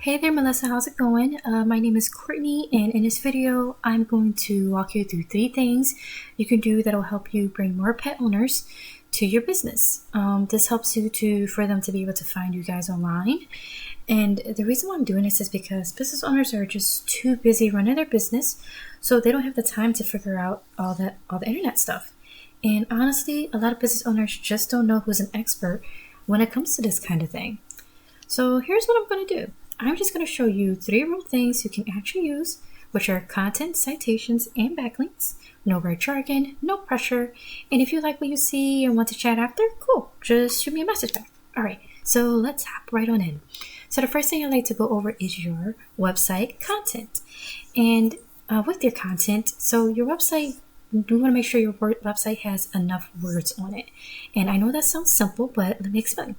Hey there, Melissa. How's it going? My name is Courtney, and in this video, I'm going to walk you through 3 things you can do that'll help you bring more pet owners to your business. This helps you for them to be able to find you guys online. And the reason why I'm doing this is because business owners are just too busy running their business, so they don't have the time to figure out all the internet stuff. And honestly, a lot of business owners just don't know who's an expert when it comes to this kind of thing. So here's what I'm going to do. I'm just going to show you 3 real things you can actually use, which are content, citations, and backlinks. No word jargon, no pressure. And if you like what you see and want to chat after, cool. Just shoot me a message back. All right, so let's hop right on in. So the first thing I like to go over is your website content. And with your content, so your website, you want to make sure your website has enough words on it. And I know that sounds simple, but let me explain.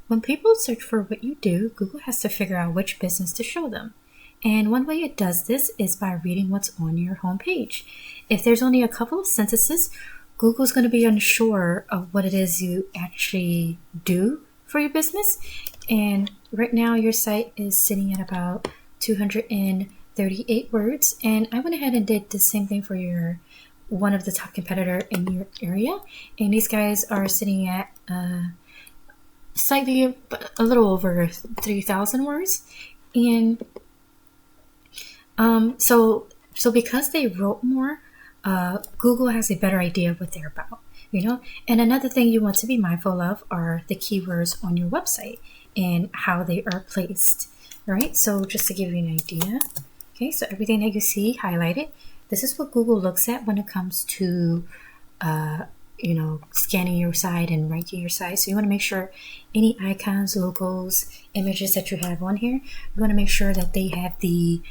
When people search for what you do, Google has to figure out which business to show them. And one way it does this is by reading what's on your homepage. If there's only a couple of sentences, Google's going to be unsure of what it is you actually do for your business. And right now your site is sitting at about 238 words. And I went ahead and did the same thing for one of the top competitor in your area. And these guys are sitting at slightly a little over 3,000 words. And so because they wrote more, Google has a better idea of what they're about, And another thing you want to be mindful of are the keywords on your website and how they are placed, right? So just to give you an idea, okay, so everything that you see highlighted, this is what Google looks at when it comes to scanning your site and ranking your site. So you want to make sure any icons, logos, images that you have on here, you want to make sure that they have the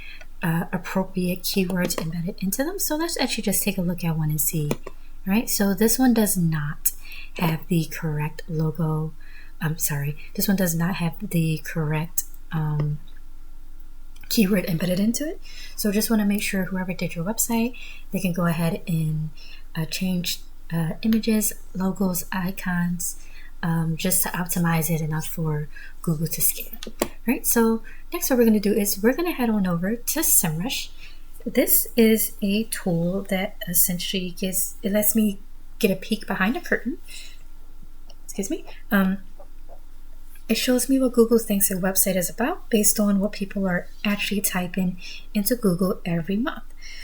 appropriate keywords embedded into them. So let's actually just take a look at one and see. All right, so this one does not have the correct logo. This one does not have the correct keyword embedded into it. So just want to make sure whoever did your website, they can go ahead and change images, logos, icons, just to optimize it enough for Google to scan. Right, so next what we're going to do is we're going to head on over to SEMrush. This is a tool that essentially lets me get a peek behind the curtain. Excuse me. It shows me what Google thinks their website is about based on what people are actually typing into Google every month.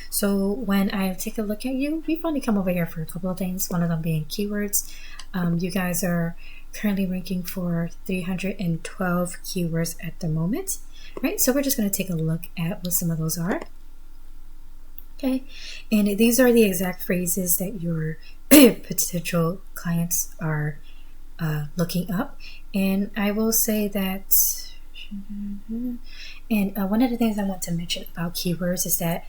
So when I take a look at you, we've only come over here for a couple of things, one of them being keywords. You guys are currently ranking for 312 keywords at the moment, right? So we're just going to take a look at what some of those are. Okay, and these are the exact phrases that your potential clients are looking up. And I will say that, and one of the things I want to mention about keywords is that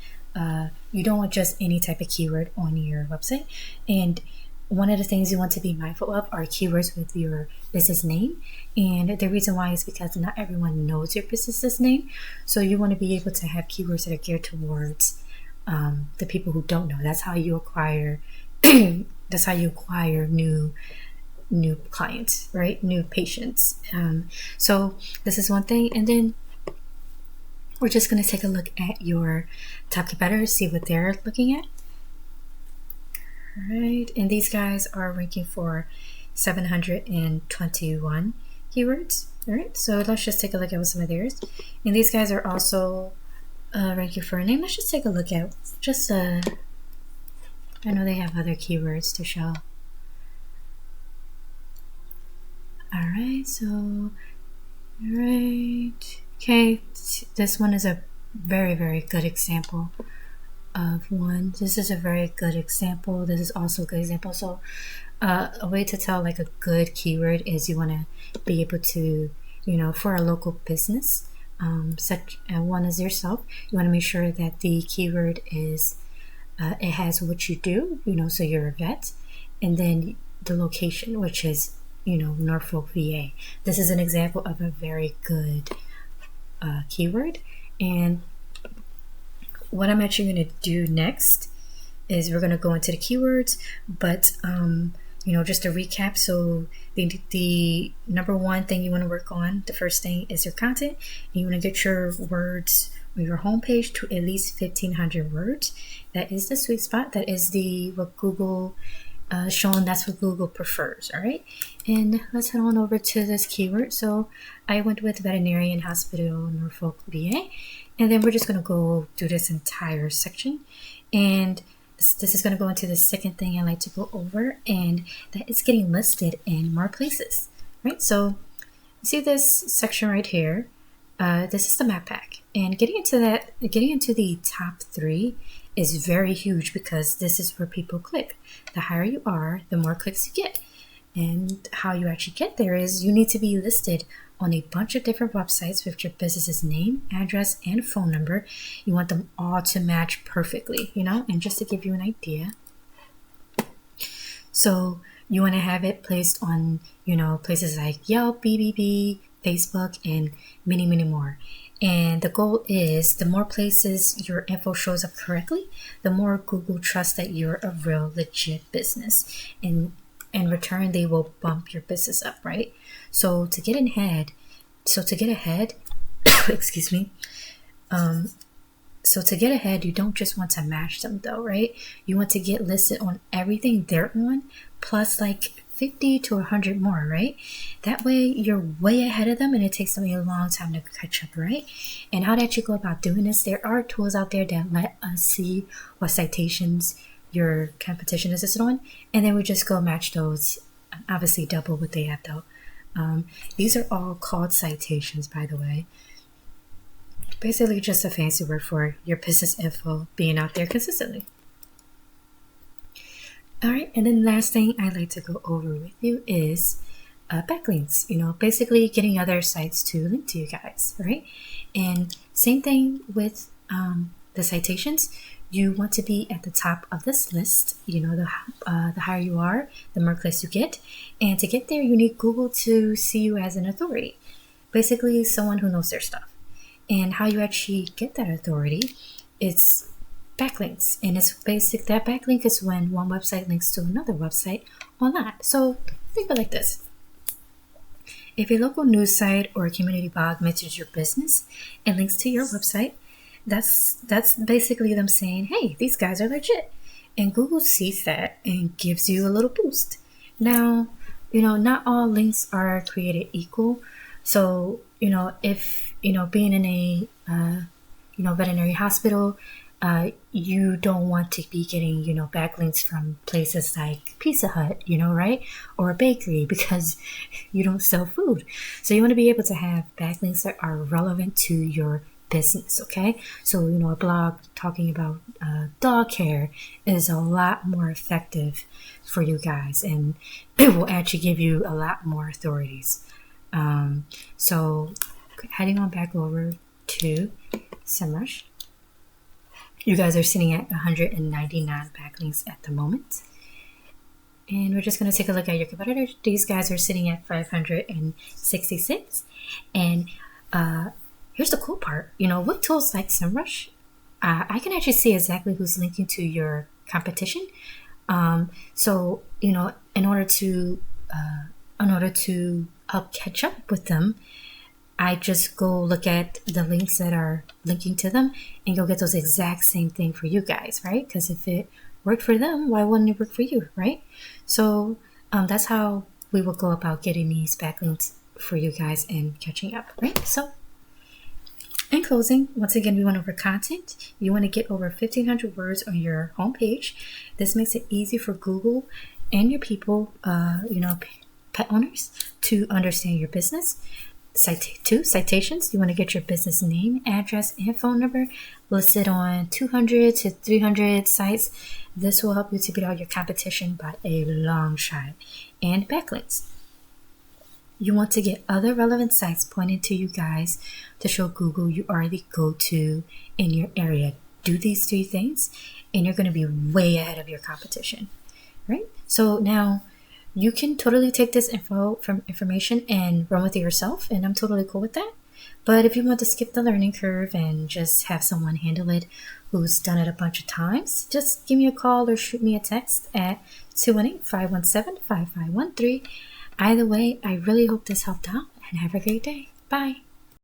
you don't want just any type of keyword on your website. And one of the things you want to be mindful of are keywords with your business name. And the reason why is because not everyone knows your business's name. So you want to be able to have keywords that are geared towards the people who don't know. That's how you acquire new clients, right? New patients. So this is one thing. And then we're just going to take a look at your top competitors, see what they're looking at. All right, and these guys are ranking for 721 keywords. All right, so let's just take a look at what some of theirs. And these guys are also ranking for a name. Let's just take a look at I know they have other keywords to show. All right, okay, this one is a very, very good example of one. This is a very good example. This is also a good example. So a way to tell like a good keyword is you want to be able to, for a local business, such one as yourself, you want to make sure that the keyword is, it has what you do, so you're a vet, and then the location, which is, Norfolk, VA. This is an example of a very good keyword. And what I'm actually going to do next is we're going to go into the keywords, but just to recap. So the number one thing you want to work on, the first thing is your content. You want to get your words on your homepage to at least 1,500 words. That is the sweet spot. That is what Google shown. That's what Google prefers. All right. And let's head on over to this keyword. So I went with Veterinary Hospital, Norfolk, VA. And then we're just going to go through this entire section. And this is going to go into the second thing I like to go over, and that is getting listed in more places, right? So you see this section right here. This is the map pack, and getting into the top 3 is very huge because this is where people click. The higher you are, the more clicks you get. And how you actually get there is you need to be listed on a bunch of different websites with your business's name, address, and phone number. You want them all to match perfectly, and just to give you an idea. So you want to have it placed on, places like Yelp, BBB, Facebook, and many, many more. And the goal is the more places your info shows up correctly, the more Google trusts that you're a real legit business. And in return, they will bump your business up, right? So to get ahead, excuse me. So to get ahead, you don't just want to match them though, right? You want to get listed on everything they're on, plus like 50 to 100 more, right? That way you're way ahead of them and it takes them a long time to catch up, right? And how that you go about doing this, there are tools out there that let us see what citations your competition is listed on, and then we just go match those. Obviously double what they have though. These are all called citations, by the way. Basically just a fancy word for your business info being out there consistently. All right, and then the last thing I'd like to go over with you is backlinks. Basically getting other sites to link to you guys, right? And same thing with the citations. You want to be at the top of this list. The higher you are, the more clicks you get. And to get there, you need Google to see you as an authority. Basically, someone who knows their stuff. And how you actually get that authority, it's backlinks. And it's basic. That backlink is when one website links to another website online. So think of it like this. If a local news site or a community blog mentions your business and links to your website, that's basically them saying, hey, these guys are legit. And Google sees that and gives you a little boost. Now, not all links are created equal. So, if, being in a, veterinary hospital, you don't want to be getting, backlinks from places like Pizza Hut, right? Or a bakery because you don't sell food. So you want to be able to have backlinks that are relevant to your business, okay? So, a blog talking about dog care is a lot more effective for you guys, and it will actually give you a lot more authorities. So heading on back over to SEMrush, you guys are sitting at 199 backlinks at the moment. And we're just going to take a look at your competitors. These guys are sitting at 566. And here's the cool part. With tools like SEMrush, I can actually see exactly who's linking to your competition. So, in order to help catch up with them, I just go look at the links that are linking to them and go get those exact same thing for you guys, right? Because if it worked for them, why wouldn't it work for you, right? So that's how we will go about getting these backlinks for you guys and catching up, right? So in closing, once again, we went over content. You want to get over 1,500 words on your homepage. This makes it easy for Google and your people, pet owners, to understand your business. Citations. You want to get your business name, address, and phone number listed on 200 to 300 sites. This will help you to beat out your competition by a long shot. And backlinks. You want to get other relevant sites pointed to you guys to show Google you are the go-to in your area. Do these 3 things and you're going to be way ahead of your competition, right? So now you can totally take this information and run with it yourself, and I'm totally cool with that. But if you want to skip the learning curve and just have someone handle it who's done it a bunch of times, just give me a call or shoot me a text at 218-517-5513. Either way, I really hope this helped out and have a great day. Bye.